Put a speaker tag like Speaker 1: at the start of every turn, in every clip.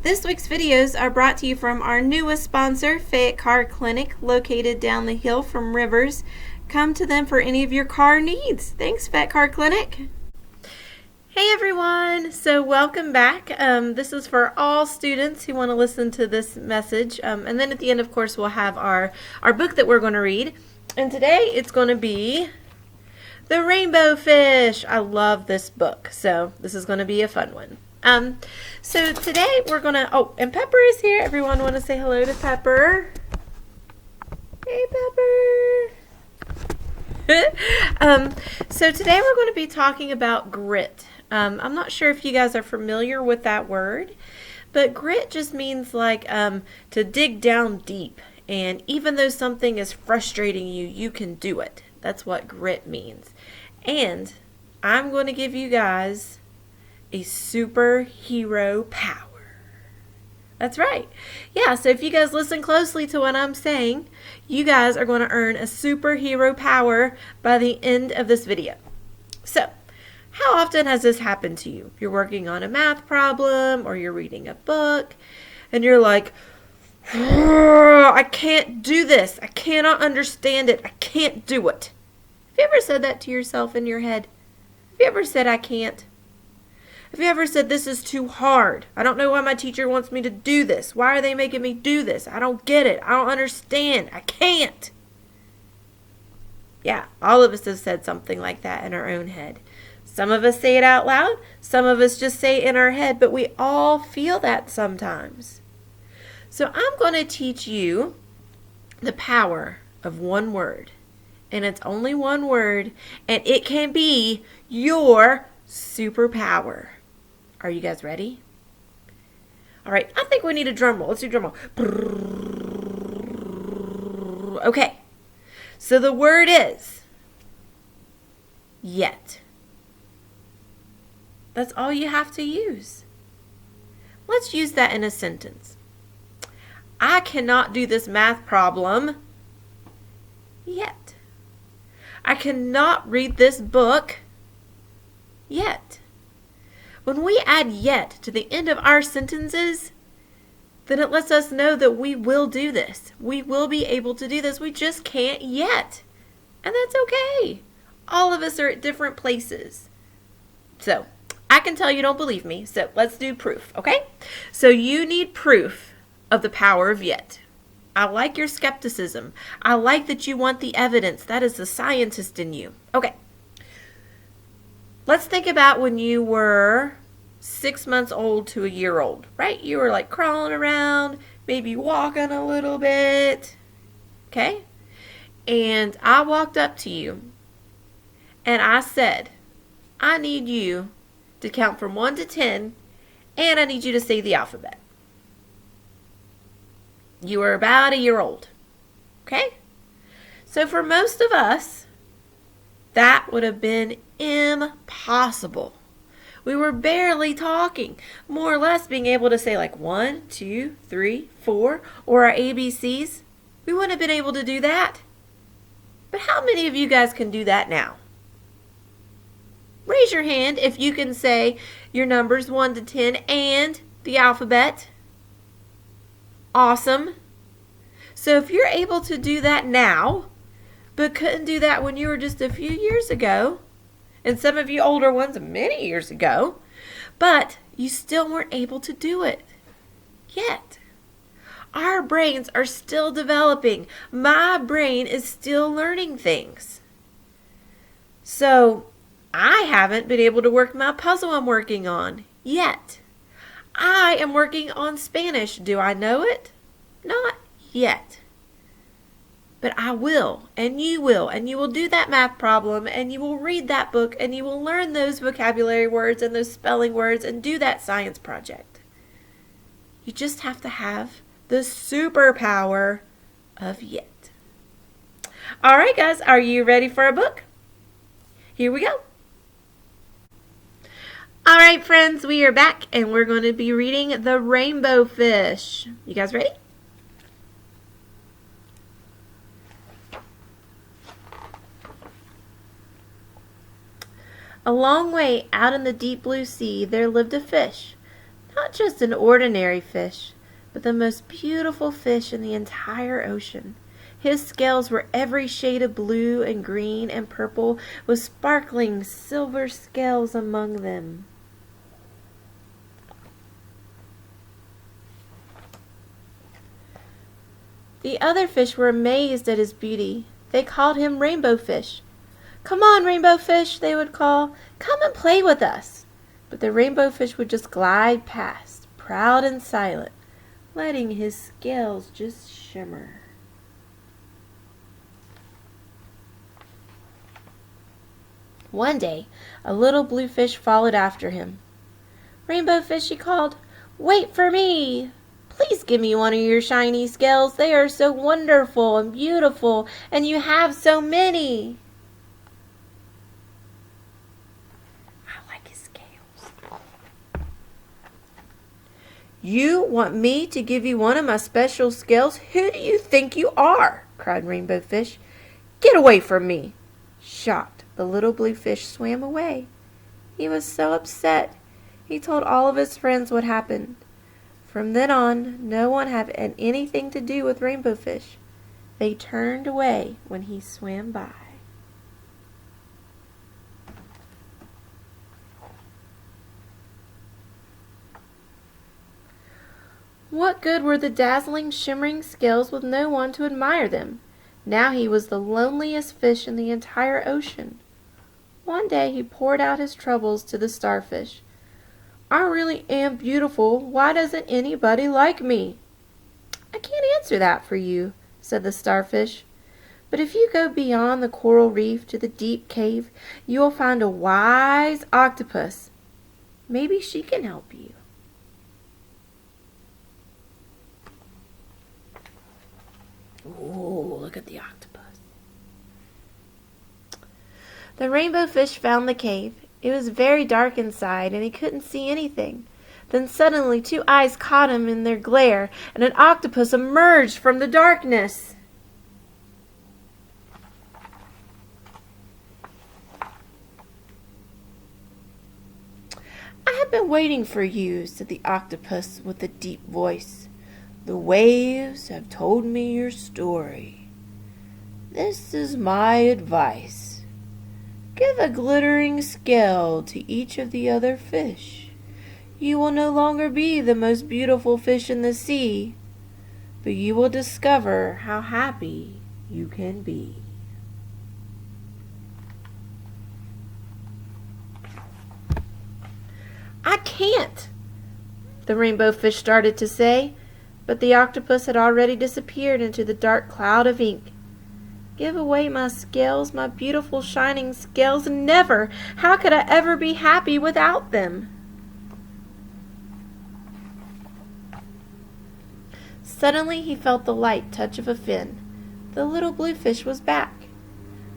Speaker 1: This week's videos are brought to you from our newest sponsor, Fayette Car Clinic, located down the hill from Rivers. Come to them for any of your car needs. Thanks, Fayette Car Clinic. Hey everyone, so welcome back. This is for all students who want to listen to this message. And then at the end, of course, we'll have our book that we're going to read. And today it's going to be The Rainbow Fish. I love this book, so this is going to be a fun one. So today we're going to, and Pepper is here. Everyone want to say hello to Pepper? Hey, Pepper. So today we're going to be talking about grit. I'm not sure if you guys are familiar with that word, but grit just means like to dig down deep. And even though something is frustrating you, you can do it. That's what grit means. And I'm going to give you guys a superhero power. That's right. Yeah, so if you guys listen closely to what I'm saying, you guys are going to earn a superhero power by the end of this video. So, how often has this happened to you? You're working on a math problem or you're reading a book and you're like, I can't do this. I cannot understand it. I can't do it. Have you ever said that to yourself in your head? Have you ever said, I can't? Have you ever said, this is too hard? I don't know why my teacher wants me to do this. Why are they making me do this? I don't get it. I don't understand. I can't. Yeah, all of us have said something like that in our own head. Some of us say it out loud. Some of us just say it in our head, but we all feel that sometimes. So I'm going to teach you the power of one word. And it's only one word, and it can be your superpower. Are you guys ready? All right, I think we need a drum roll. Let's do a drum roll. Okay, so the word is yet. That's all you have to use. Let's use that in a sentence. I cannot do this math problem yet. I cannot read this book yet. When we add yet to the end of our sentences, then it lets us know that we will do this. We will be able to do this. We just can't yet. And that's okay. All of us are at different places. So, I can tell you don't believe me, so let's do proof, okay? So you need proof of the power of yet. I like your skepticism. I like that you want the evidence. That is the scientist in you. Okay. Let's think about when you were 6 months old to a year old, right? You were like crawling around, maybe walking a little bit, okay? And I walked up to you and I said, I need you to count from 1 to 10 and I need you to say the alphabet. You were about a year old, okay? So for most of us, that would have been impossible. We were barely talking, more or less being able to say like 1, 2, 3, 4, or our ABCs. We wouldn't have been able to do that. But how many of you guys can do that now? Raise your hand if you can say your numbers 1 to 10 and the alphabet. Awesome. So if you're able to do that now, but couldn't do that when you were just a few years ago, and some of you older ones many years ago, but you still weren't able to do it yet. Our brains are still developing. My brain is still learning things. So I haven't been able to work my puzzle I'm working on yet. I am working on Spanish. Do I know it? Not yet. But I will, and you will do that math problem, and you will read that book, and you will learn those vocabulary words and those spelling words and do that science project. You just have to have the superpower of yet. All right, guys, are you ready for a book? Here we go. All right, friends, we are back, and we're going to be reading The Rainbow Fish. You guys ready? A long way out in the deep blue sea, there lived a fish, Not just an ordinary fish, but the most beautiful fish in the entire ocean. His scales were every shade of blue and green and purple, with sparkling silver scales among them. The other fish were amazed at his beauty. They called him Rainbow Fish. "Come on, Rainbow Fish," they would call. "Come and play with us." But the Rainbow Fish would just glide past, proud and silent, letting his scales just shimmer. One day, a little blue fish followed after him. "Rainbow Fish," he called, "wait for me. Please give me one of your shiny scales. They are so wonderful and beautiful, and you have so many." I like his scales. "You want me to give you one of my special scales? Who do you think you are?" cried Rainbow Fish. "Get away from me." Shocked, the little blue fish swam away. He was so upset. He told all of his friends what happened. From then on, no one had anything to do with Rainbow Fish. They turned away when he swam by. What good were the dazzling, shimmering scales with no one to admire them? Now he was the loneliest fish in the entire ocean. One day he poured out his troubles to the starfish. "I really am beautiful. Why doesn't anybody like me?" "I can't answer that for you," said the starfish. "But if you go beyond the coral reef to the deep cave, you will find a wise octopus. Maybe she can help you." Ooh, look at the octopus. The Rainbow Fish found the cave. It was very dark inside, and he couldn't see anything. Then suddenly 2 eyes caught him in their glare, and an octopus emerged from the darkness. "I have been waiting for you," said the octopus with a deep voice. "The waves have told me your story. This is my advice. Give a glittering scale to each of the other fish. You will no longer be the most beautiful fish in the sea, but you will discover how happy you can be." "I can't," the Rainbow Fish started to say, but the octopus had already disappeared into the dark cloud of ink. "Give away my scales, my beautiful shining scales? Never! How could I ever be happy without them?" Suddenly he felt the light touch of a fin. The little blue fish was back.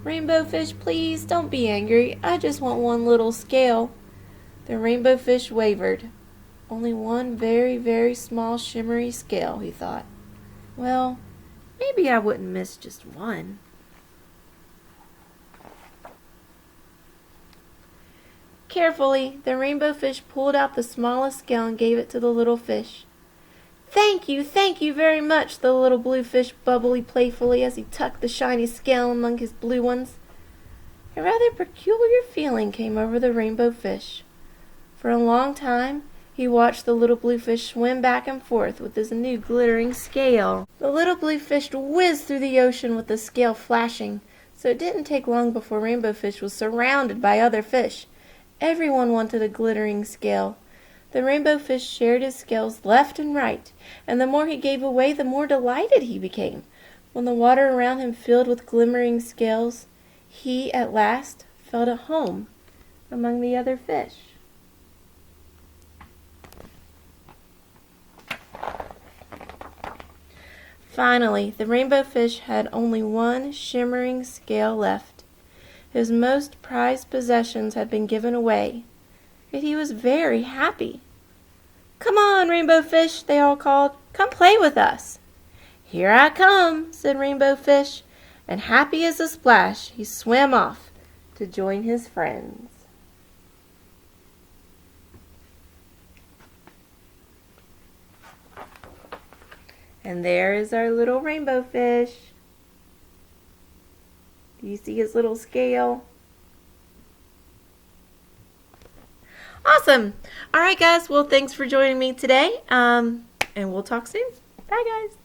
Speaker 1: "Rainbow Fish, please don't be angry. I just want one little scale." The Rainbow Fish wavered. Only one very, very small shimmery scale, he thought. Well, maybe I wouldn't miss just one. Carefully, the Rainbow Fish pulled out the smallest scale and gave it to the little fish. Thank you very much," the little blue fish bubbled playfully as he tucked the shiny scale among his blue ones. A rather peculiar feeling came over the Rainbow Fish. For a long time, he watched the little blue fish swim back and forth with his new glittering scale. The little blue fish whizzed through the ocean with the scale flashing, so it didn't take long before Rainbow Fish was surrounded by other fish. Everyone wanted a glittering scale. The Rainbow Fish shared his scales left and right, and the more he gave away, the more delighted he became. When the water around him filled with glimmering scales, he at last felt at home among the other fish. Finally, the Rainbow Fish had only one shimmering scale left. His most prized possessions had been given away, yet he was very happy. "Come on, Rainbow Fish," they all called. "Come play with us." "Here I come," said Rainbow Fish, and happy as a splash, he swam off to join his friends. And there is our little rainbow fish. Do you see his little scale? Awesome. All right, guys. Well, thanks for joining me today. And we'll talk soon. Bye, guys.